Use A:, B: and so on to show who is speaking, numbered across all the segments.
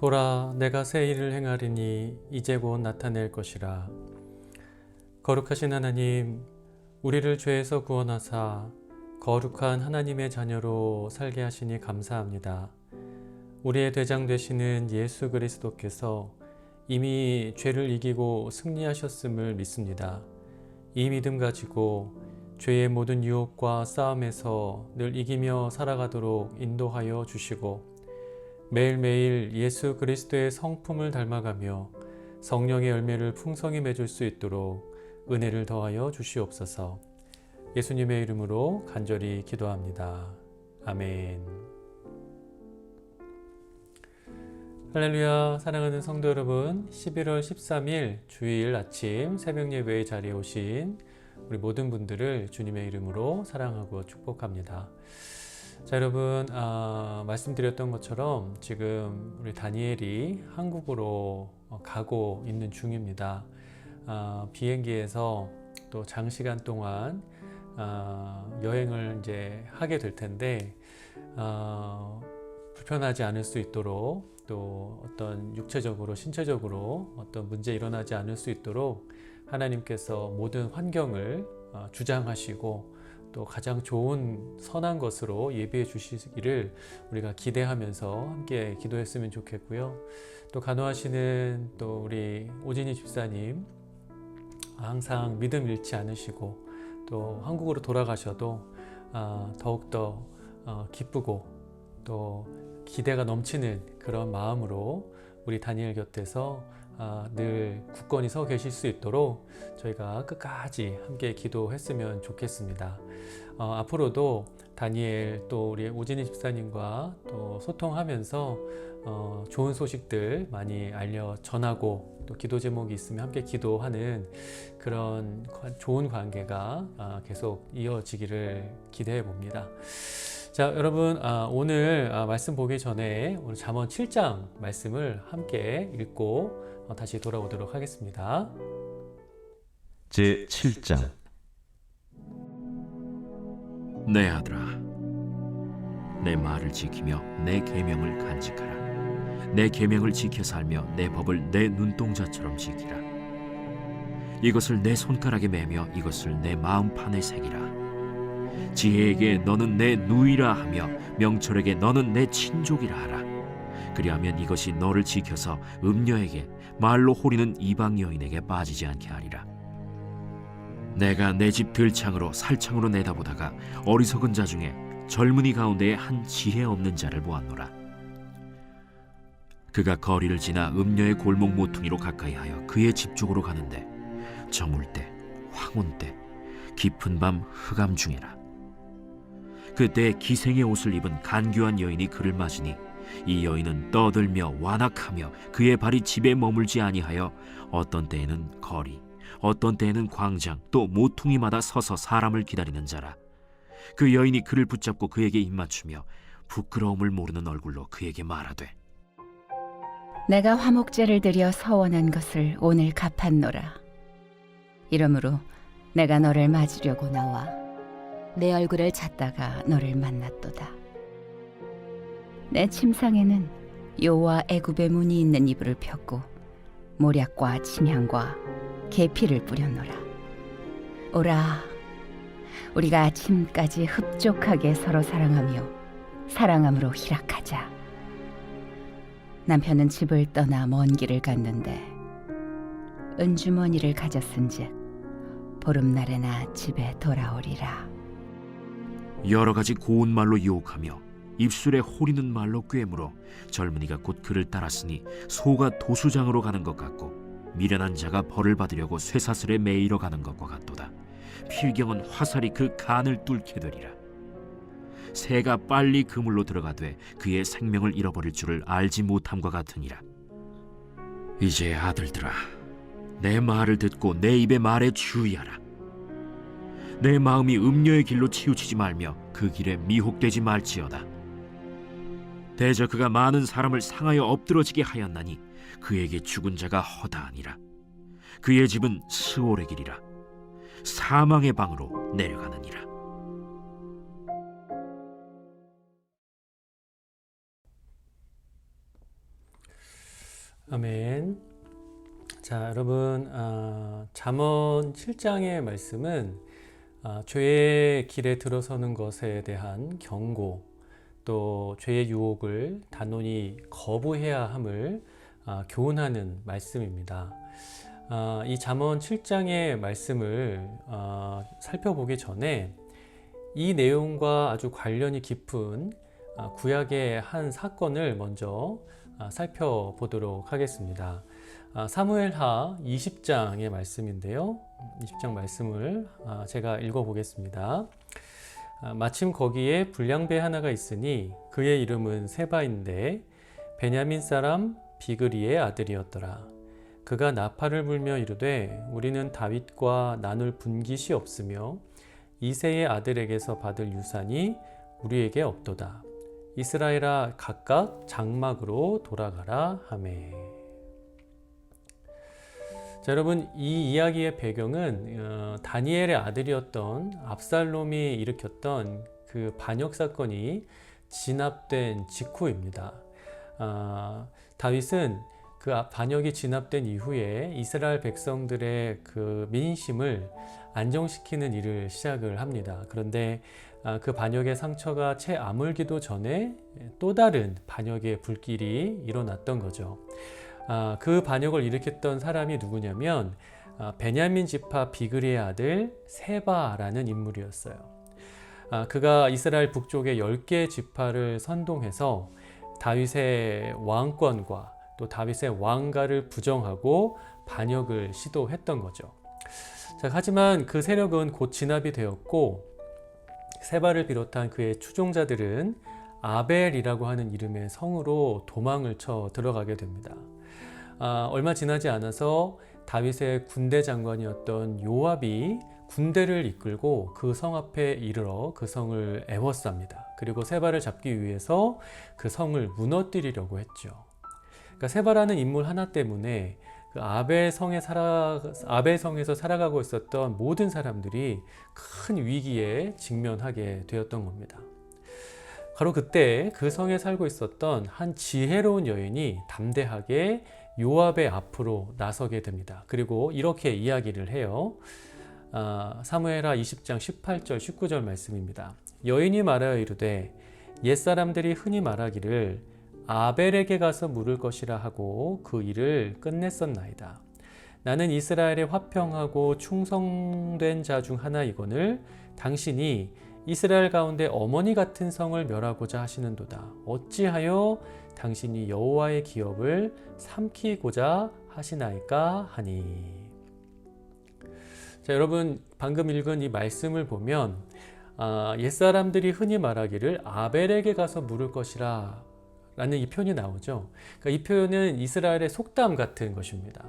A: 보라, 내가 새 일을 행하리니 이제 곧 나타낼 것이라. 거룩하신 하나님, 우리를 죄에서 구원하사 거룩한 하나님의 자녀로 살게 하시니 감사합니다. 우리의 대장 되시는 예수 그리스도께서 이미 죄를 이기고 승리하셨음을 믿습니다. 이 믿음 가지고 죄의 모든 유혹과 싸움에서 늘 이기며 살아가도록 인도하여 주시고, 매일매일 예수 그리스도의 성품을 닮아가며 성령의 열매를 풍성히 맺을 수 있도록 은혜를 더하여 주시옵소서. 예수님의 이름으로 간절히 기도합니다. 아멘. 할렐루야. 사랑하는 성도 여러분, 11월 13일 주일 아침 새벽 예배의 자리에 오신 우리 모든 분들을 주님의 이름으로 사랑하고 축복합니다. 자, 여러분, 말씀드렸던 것처럼 지금 우리 다니엘이 한국으로 가고 있는 중입니다. 비행기에서 또 장시간 동안 여행을 이제 하게 될 텐데, 불편하지 않을 수 있도록, 또 어떤 육체적으로 신체적으로 어떤 문제 일어나지 않을 수 있도록 하나님께서 모든 환경을 주장하시고 또 가장 좋은 선한 것으로 예비해 주시기를 우리가 기대하면서 함께 기도했으면 좋겠고요. 또 간호하시는 또 우리 오진희 집사님, 항상 믿음 잃지 않으시고 또 한국으로 돌아가셔도 더욱더 기쁘고 또 기대가 넘치는 그런 마음으로 우리 다니엘 곁에서 늘 굳건히 서 계실 수 있도록 저희가 끝까지 함께 기도했으면 좋겠습니다. 앞으로도 다니엘 또 우리 오진희 집사님과 또 소통하면서 좋은 소식들 많이 전하고 또 기도 제목이 있으면 함께 기도하는 그런 좋은 관계가 계속 이어지기를 기대해 봅니다. 자, 여러분, 오늘 말씀 보기 전에 오늘 잠언 7장 말씀을 함께 읽고 다시 돌아오도록 하겠습니다.
B: 제7장. 내 아들아, 내 말을 지키며 내 계명을 간직하라. 내 계명을 지켜 살며 내 법을 내 눈동자처럼 지키라. 이것을 내 손가락에 매며 이것을 내 마음판에 새기라. 지혜에게 너는 내 누이라 하며 명철에게 너는 내 친족이라 하라. 그리하면 이것이 너를 지켜서 음녀에게 말로 호리는 이방 여인에게 빠지지 않게 하리라. 내가 내 집 들창으로 살창으로 내다보다가 어리석은 자 중에 젊은이 가운데에 한 지혜 없는 자를 보았노라. 그가 거리를 지나 음녀의 골목 모퉁이로 가까이하여 그의 집 쪽으로 가는데 저물 때, 황혼 때, 깊은 밤 흑암 중에라. 그때 기생의 옷을 입은 간교한 여인이 그를 맞으니 이 여인은 떠들며 완악하며 그의 발이 집에 머물지 아니하여 어떤 때에는 거리, 어떤 때에는 광장, 또 모퉁이마다 서서 사람을 기다리는 자라. 그 여인이 그를 붙잡고 그에게 입맞추며 부끄러움을 모르는 얼굴로 그에게 말하되,
C: 내가 화목제를 드려 서원한 것을 오늘 갚았노라. 이러므로 내가 너를 맞으려고 나와 내 얼굴을 찾다가 너를 만났도다. 내 침상에는 요와 애굽의 문이 있는 이불을 폈고 모략과 침향과 계피를 뿌렸노라. 오라, 우리가 아침까지 흡족하게 서로 사랑하며 사랑함으로 희락하자. 남편은 집을 떠나 먼 길을 갔는데 은주머니를 가졌은즉 보름날에나 집에 돌아오리라.
B: 여러 가지 고운 말로 유혹하며 입술에 호리는 말로 꿰물어 젊은이가 곧 그를 따랐으니 소가 도수장으로 가는 것 같고 미련한 자가 벌을 받으려고 쇠사슬에 매이러 가는 것과 같도다. 필경은 화살이 그 간을 뚫게 되리라. 새가 빨리 그물로 들어가되 그의 생명을 잃어버릴 줄을 알지 못함과 같으니라. 이제 아들들아, 내 말을 듣고 내 입의 말에 주의하라. 내 마음이 음녀의 길로 치우치지 말며 그 길에 미혹되지 말지어다. 대저 그가 많은 사람을 상하여 엎드러지게 하였나니 그에게 죽은 자가 허다하니라. 그의 집은 스올의 길이라. 사망의 방으로 내려가느니라.
A: 아멘. 자, 여러분, 잠언 7장의 말씀은 죄의 길에 들어서는 것에 대한 경고, 또 죄의 유혹을 단호히 거부해야 함을 교훈하는 말씀입니다. 이 잠언 7장의 말씀을 살펴보기 전에 이 내용과 아주 관련이 깊은 구약의 한 사건을 먼저 살펴보도록 하겠습니다. 사무엘하 20장의 말씀인데요. 20장 말씀을 제가 읽어보겠습니다. 마침 거기에 불량배 하나가 있으니 그의 이름은 세바인데 베냐민 사람 비그리의 아들이었더라. 그가 나팔을 불며 이르되 우리는 다윗과 나눌 분깃이 없으며 이새의 아들에게서 받을 유산이 우리에게 없도다. 이스라엘아 각각 장막으로 돌아가라 하매. 자, 여러분, 이 이야기의 배경은 다니엘의 아들이었던 압살롬이 일으켰던 그 반역 사건이 진압된 직후입니다. 다윗은 그 반역이 진압된 이후에 이스라엘 백성들의 그 민심을 안정시키는 일을 시작을 합니다. 그런데 그 반역의 상처가 채 아물기도 전에 또 다른 반역의 불길이 일어났던 거죠. 그 반역을 일으켰던 사람이 누구냐면 베냐민 지파 비그리의 아들 세바라는 인물이었어요. 그가 이스라엘 북쪽의 10개 지파를 선동해서 다윗의 왕권과 또 다윗의 왕가를 부정하고 반역을 시도했던 거죠. 자, 하지만 그 세력은 곧 진압이 되었고 세바를 비롯한 그의 추종자들은 아벨이라고 하는 이름의 성으로 도망을 쳐 들어가게 됩니다. 얼마 지나지 않아서 다윗의 군대 장관이었던 요압이 군대를 이끌고 그 성 앞에 이르러 그 성을 에워쌉니다. 그리고 세바를 잡기 위해서 그 성을 무너뜨리려고 했죠. 그러니까 세바라는 인물 하나 때문에 그 아벨성에서 살아가고 있었던 모든 사람들이 큰 위기에 직면하게 되었던 겁니다. 바로 그때 그 성에 살고 있었던 한 지혜로운 여인이 담대하게 요압의 앞으로 나서게 됩니다. 그리고 이렇게 이야기를 해요. 사무엘하 20장 18절 19절 말씀입니다. 여인이 말하여 이르되 옛사람들이 흔히 말하기를 아벨에게 가서 물을 것이라 하고 그 일을 끝냈었나이다. 나는 이스라엘의 화평하고 충성된 자 중 하나이거늘 당신이 이스라엘 가운데 어머니 같은 성을 멸하고자 하시는도다. 어찌하여 당신이 여호와의 기업을 삼키고자 하시나이까 하니. 자, 여러분, 방금 읽은 이 말씀을 보면 옛사람들이 흔히 말하기를 아벨에게 가서 물을 것이라 라는 이 표현이 나오죠. 그러니까 이 표현은 이스라엘의 속담 같은 것입니다.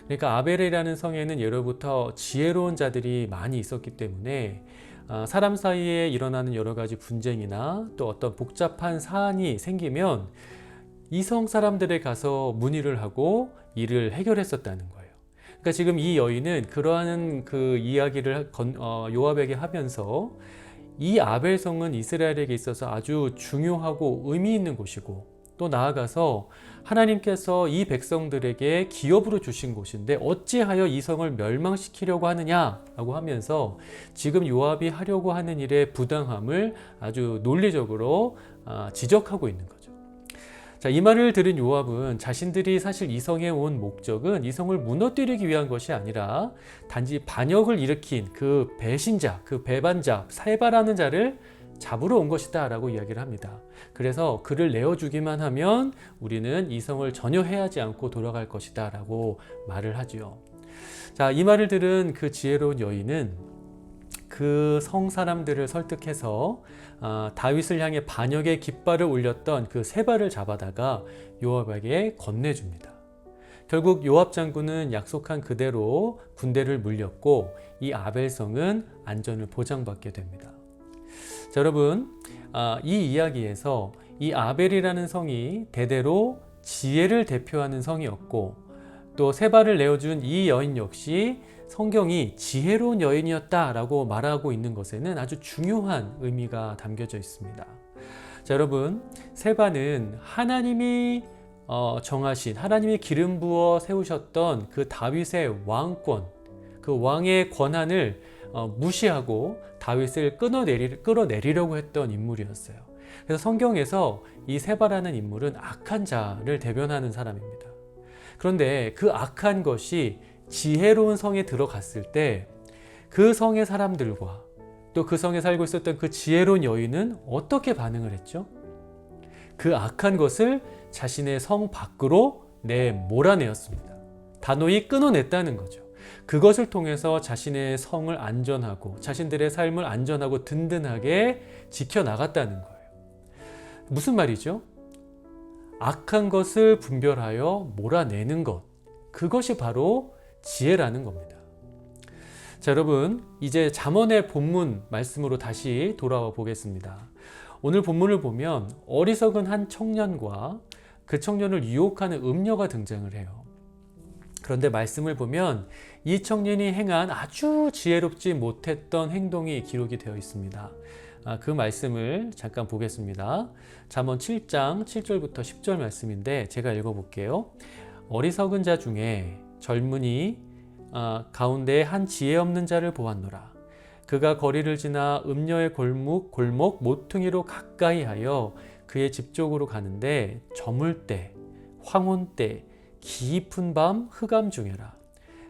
A: 그러니까 아벨이라는 성에는 예로부터 지혜로운 자들이 많이 있었기 때문에 사람 사이에 일어나는 여러 가지 분쟁이나 또 어떤 복잡한 사안이 생기면 이 성 사람들에 가서 문의를 하고 일을 해결했었다는 거예요. 그러니까 지금 이 여인은 그러한 그 이야기를 요압에게 하면서 이 아벨성은 이스라엘에게 있어서 아주 중요하고 의미 있는 곳이고 또 나아가서 하나님께서 이 백성들에게 기업으로 주신 곳인데 어찌하여 이 성을 멸망시키려고 하느냐라고 하면서 지금 요압이 하려고 하는 일의 부당함을 아주 논리적으로 지적하고 있는 거죠. 자, 이 말을 들은 요압은 자신들이 사실 이 성에 온 목적은 이 성을 무너뜨리기 위한 것이 아니라 단지 반역을 일으킨 그 배신자, 그 배반자, 세바라는 자를 잡으러 온 것이다 라고 이야기를 합니다. 그래서 그를 내어주기만 하면 우리는 이 성을 전혀 해하지 않고 돌아갈 것이다 라고 말을 하죠. 자, 이 말을 들은 그 지혜로운 여인은 그 성 사람들을 설득해서 다윗을 향해 반역의 깃발을 올렸던 그 세바를 잡아다가 요압에게 건네줍니다. 결국 요압 장군은 약속한 그대로 군대를 물렸고 이 아벨성은 안전을 보장받게 됩니다. 자, 여러분, 이 이야기에서 이 아벨이라는 성이 대대로 지혜를 대표하는 성이었고 또 세바를 내어준 이 여인 역시 성경이 지혜로운 여인이었다라고 말하고 있는 것에는 아주 중요한 의미가 담겨져 있습니다. 자, 여러분, 세바는 하나님이 정하신 하나님이 기름 부어 세우셨던 그 다윗의 왕권, 그 왕의 권한을 무시하고 다윗을 끌어내리려고 했던 인물이었어요. 그래서 성경에서 이 세바라는 인물은 악한 자를 대변하는 사람입니다. 그런데 그 악한 것이 지혜로운 성에 들어갔을 때 그 성의 사람들과 또 그 성에 살고 있었던 그 지혜로운 여인은 어떻게 반응을 했죠? 그 악한 것을 자신의 성 밖으로 몰아내었습니다. 단호히 끊어냈다는 거죠. 그것을 통해서 자신의 성을 안전하고 자신들의 삶을 안전하고 든든하게 지켜나갔다는 거예요. 무슨 말이죠? 악한 것을 분별하여 몰아내는 것, 그것이 바로 지혜라는 겁니다. 자, 여러분, 이제 잠언의 본문 말씀으로 다시 돌아와 보겠습니다. 오늘 본문을 보면 어리석은 한 청년과 그 청년을 유혹하는 음녀가 등장을 해요. 그런데 말씀을 보면 이 청년이 행한 아주 지혜롭지 못했던 행동이 기록이 되어 있습니다. 그 말씀을 잠깐 보겠습니다. 잠언 7장 7절부터 10절 말씀인데 제가 읽어볼게요. 어리석은 자 중에 젊은이 가운데 한 지혜 없는 자를 보았노라. 그가 거리를 지나 음녀의 골목 모퉁이로 가까이 하여 그의 집 쪽으로 가는데 저물 때, 황혼 때, 깊은 밤 흑암 중에라.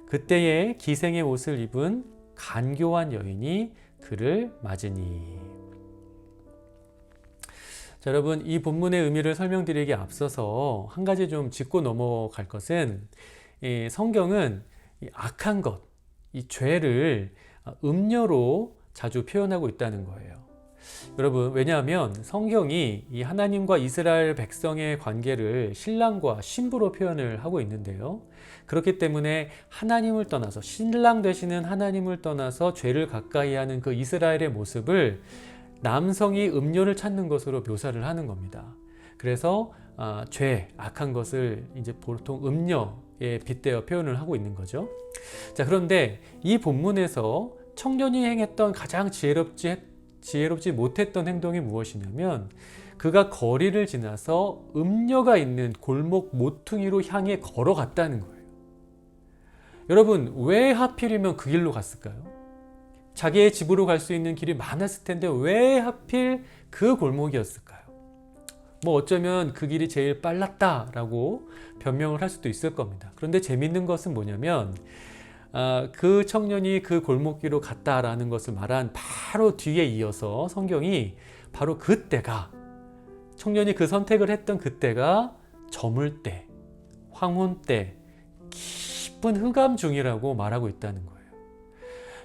A: 그때에 기생의 옷을 입은 간교한 여인이 그를 맞으니. 자, 여러분, 이 본문의 의미를 설명드리기에 앞서서 한 가지 좀 짚고 넘어갈 것은 이 성경은 이 악한 것, 이 죄를 음녀로 자주 표현하고 있다는 거예요. 여러분, 왜냐하면 성경이 이 하나님과 이스라엘 백성의 관계를 신랑과 신부로 표현을 하고 있는데요. 그렇기 때문에 하나님을 떠나서 신랑 되시는 하나님을 떠나서 죄를 가까이 하는 그 이스라엘의 모습을 남성이 음녀를 찾는 것으로 묘사를 하는 겁니다. 그래서 죄, 악한 것을 이제 보통 음녀에 빗대어 표현을 하고 있는 거죠. 자, 그런데 이 본문에서 청년이 행했던 가장 지혜롭지 못했던 행동이 무엇이냐면 그가 거리를 지나서 음녀가 있는 골목 모퉁이로 향해 걸어갔다는 거예요. 여러분, 왜 하필이면 그 길로 갔을까요? 자기의 집으로 갈 수 있는 길이 많았을 텐데 왜 하필 그 골목이었을까요? 뭐 어쩌면 그 길이 제일 빨랐다라고 변명을 할 수도 있을 겁니다. 그런데 재밌는 것은 뭐냐면 그 청년이 그 골목길로 갔다라는 것을 말한 바로 뒤에 이어서 성경이 바로 그때가, 청년이 그 선택을 했던 그때가 저물 때, 황혼 때, 깊은 흑암 중이라고 말하고 있다는 거예요.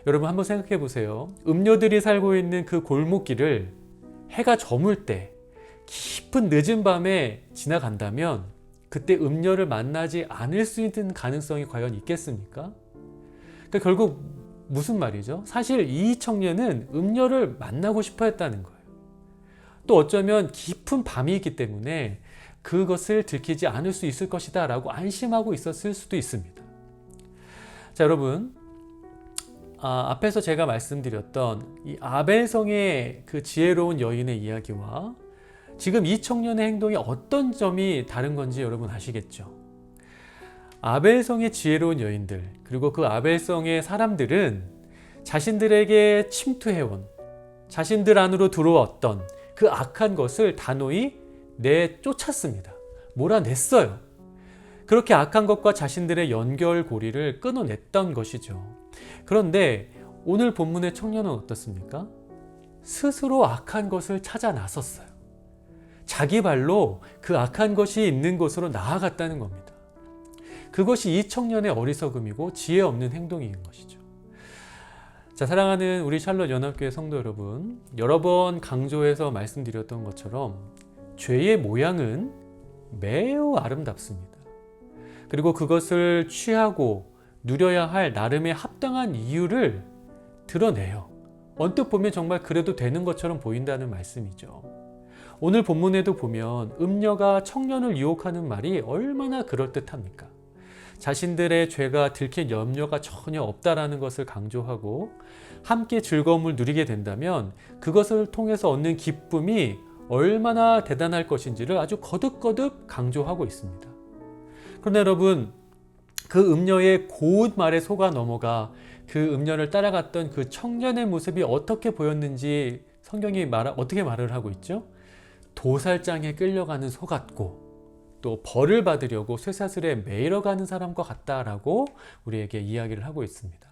A: 여러분, 한번 생각해 보세요. 음녀들이 살고 있는 그 골목길을 해가 저물 때 깊은 늦은 밤에 지나간다면 그때 음녀를 만나지 않을 수 있는 가능성이 과연 있겠습니까? 그러니까 결국 무슨 말이죠? 사실 이 청년은 음녀를 만나고 싶어 했다는 거예요. 또 어쩌면 깊은 밤이 있기 때문에 그것을 들키지 않을 수 있을 것이다 라고 안심하고 있었을 수도 있습니다. 자, 여러분, 앞에서 제가 말씀드렸던 이 아벨성의 그 지혜로운 여인의 이야기와 지금 이 청년의 행동이 어떤 점이 다른 건지 여러분 아시겠죠? 아벨성의 지혜로운 여인들, 그리고 그 아벨성의 사람들은 자신들에게 침투해온, 자신들 안으로 들어왔던 그 악한 것을 단호히 내쫓았습니다. 몰아냈어요. 그렇게 악한 것과 자신들의 연결고리를 끊어냈던 것이죠. 그런데 오늘 본문의 청년은 어떻습니까? 스스로 악한 것을 찾아 나섰어요. 자기 발로 그 악한 것이 있는 곳으로 나아갔다는 겁니다. 그것이 이 청년의 어리석음이고 지혜 없는 행동인 것이죠. 자, 사랑하는 우리 샬롯 연합교회 성도 여러분, 여러 번 강조해서 말씀드렸던 것처럼 죄의 모양은 매우 아름답습니다. 그리고 그것을 취하고 누려야 할 나름의 합당한 이유를 드러내요. 언뜻 보면 정말 그래도 되는 것처럼 보인다는 말씀이죠. 오늘 본문에도 보면 음녀가 청년을 유혹하는 말이 얼마나 그럴듯합니까? 자신들의 죄가 들킬 염려가 전혀 없다라는 것을 강조하고 함께 즐거움을 누리게 된다면 그것을 통해서 얻는 기쁨이 얼마나 대단할 것인지를 아주 거듭거듭 강조하고 있습니다. 그런데 여러분, 그 음녀의 고운 말에 속아 넘어가 그 음녀를 따라갔던 그 청년의 모습이 어떻게 보였는지 성경이 어떻게 말을 하고 있죠? 도살장에 끌려가는 소 같고 또 벌을 받으려고 쇠사슬에 매이러 가는 사람과 같다라고 우리에게 이야기를 하고 있습니다.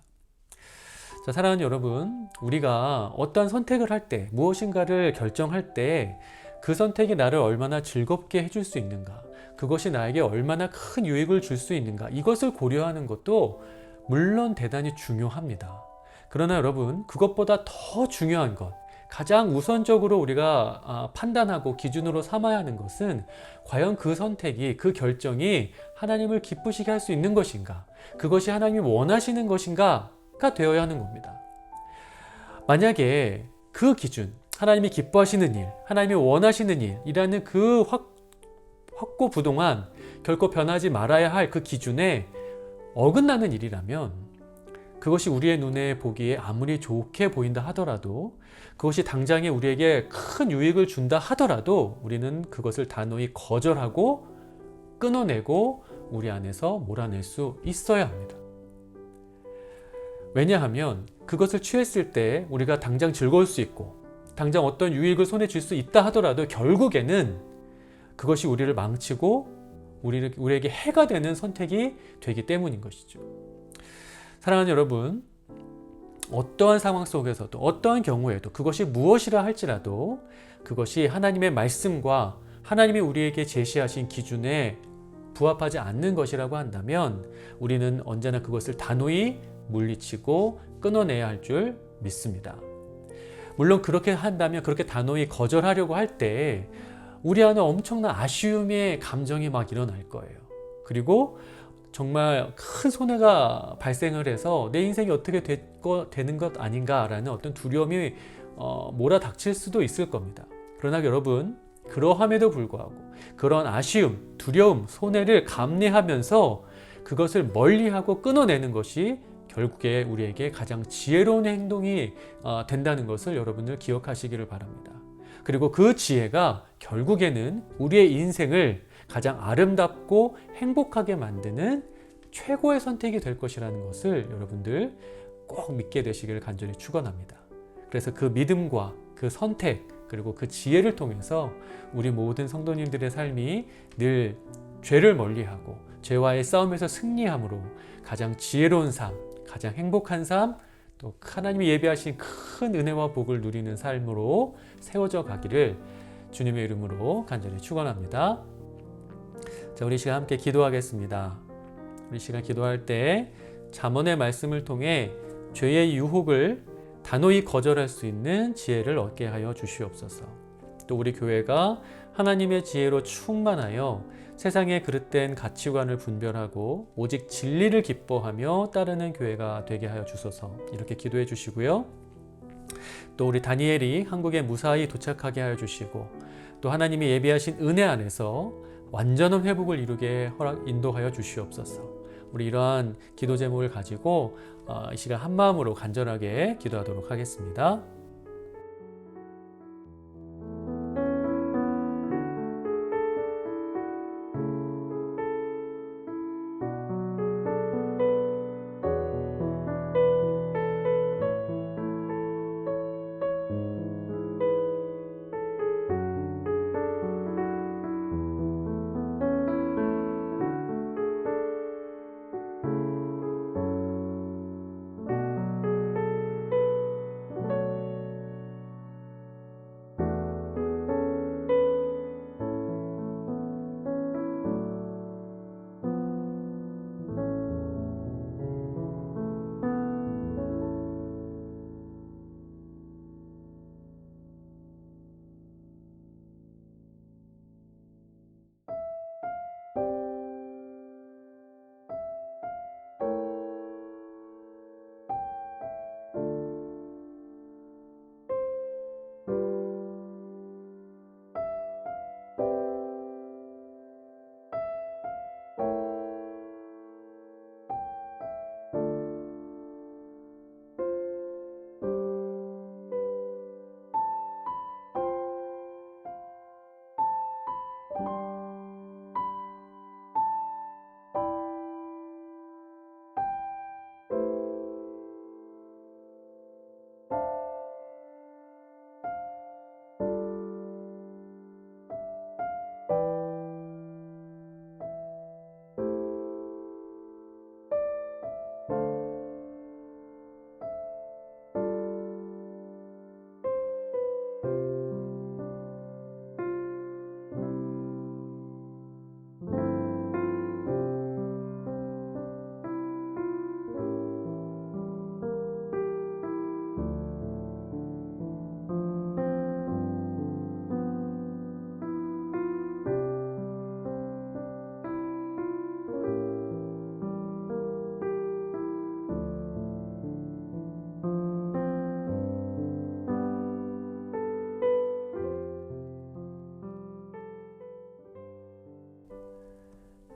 A: 자, 사랑하는 여러분, 우리가 어떤 선택을 할 때, 무엇인가를 결정할 때 그 선택이 나를 얼마나 즐겁게 해줄 수 있는가, 그것이 나에게 얼마나 큰 유익을 줄 수 있는가, 이것을 고려하는 것도 물론 대단히 중요합니다. 그러나 여러분, 그것보다 더 중요한 것, 가장 우선적으로 우리가 판단하고 기준으로 삼아야 하는 것은 과연 그 선택이, 그 결정이 하나님을 기쁘시게 할 수 있는 것인가, 그것이 하나님이 원하시는 것인가가 되어야 하는 겁니다. 만약에 그 기준, 하나님이 기뻐하시는 일, 하나님이 원하시는 일이라는 그 확고부동한 결코 변하지 말아야 할 그 기준에 어긋나는 일이라면 그것이 우리의 눈에 보기에 아무리 좋게 보인다 하더라도, 그것이 당장에 우리에게 큰 유익을 준다 하더라도 우리는 그것을 단호히 거절하고 끊어내고 우리 안에서 몰아낼 수 있어야 합니다. 왜냐하면 그것을 취했을 때 우리가 당장 즐거울 수 있고 당장 어떤 유익을 손에 쥘 수 있다 하더라도 결국에는 그것이 우리를 망치고 우리에게 해가 되는 선택이 되기 때문인 것이죠. 사랑하는 여러분, 어떠한 상황 속에서도 어떠한 경우에도 그것이 무엇이라 할지라도 그것이 하나님의 말씀과 하나님이 우리에게 제시하신 기준에 부합하지 않는 것이라고 한다면 우리는 언제나 그것을 단호히 물리치고 끊어내야 할 줄 믿습니다. 물론 그렇게 한다면, 그렇게 단호히 거절하려고 할 때 우리 안에 엄청난 아쉬움의 감정이 막 일어날 거예요. 그리고 정말 큰 손해가 발생을 해서 내 인생이 어떻게 되는 것 아닌가라는 어떤 두려움이 몰아닥칠 수도 있을 겁니다. 그러나 여러분, 그러함에도 불구하고 그런 아쉬움, 두려움, 손해를 감내하면서 그것을 멀리하고 끊어내는 것이 결국에 우리에게 가장 지혜로운 행동이 된다는 것을 여러분들 기억하시기를 바랍니다. 그리고 그 지혜가 결국에는 우리의 인생을 가장 아름답고 행복하게 만드는 최고의 선택이 될 것이라는 것을 여러분들 꼭 믿게 되시기를 간절히 축원합니다. 그래서 그 믿음과 그 선택, 그리고 그 지혜를 통해서 우리 모든 성도님들의 삶이 늘 죄를 멀리하고 죄와의 싸움에서 승리함으로 가장 지혜로운 삶, 가장 행복한 삶, 또 하나님이 예비하신 큰 은혜와 복을 누리는 삶으로 세워져 가기를 주님의 이름으로 간절히 축원합니다. 자, 우리 시간 함께 기도하겠습니다. 우리 시간 기도할 때 잠언의 말씀을 통해 죄의 유혹을 단호히 거절할 수 있는 지혜를 얻게 하여 주시옵소서. 또 우리 교회가 하나님의 지혜로 충만하여 세상의 그릇된 가치관을 분별하고 오직 진리를 기뻐하며 따르는 교회가 되게 하여 주소서. 이렇게 기도해 주시고요. 또 우리 다니엘이 한국에 무사히 도착하게 하여 주시고 또 하나님이 예비하신 은혜 안에서 완전한 회복을 이루게 인도하여 주시옵소서. 우리 이러한 기도 제목을 가지고 이 시간 한 마음으로 간절하게 기도하도록 하겠습니다.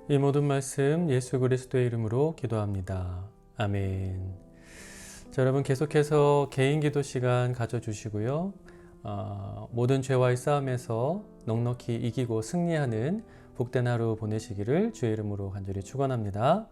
A: 이 모든 말씀 예수 그리스도의 이름으로 기도합니다. 아멘. 자, 여러분 계속해서 개인 기도 시간 가져주시고요. 모든 죄와의 싸움에서 넉넉히 이기고 승리하는 복된 하루 보내시기를 주의 이름으로 간절히 축원합니다.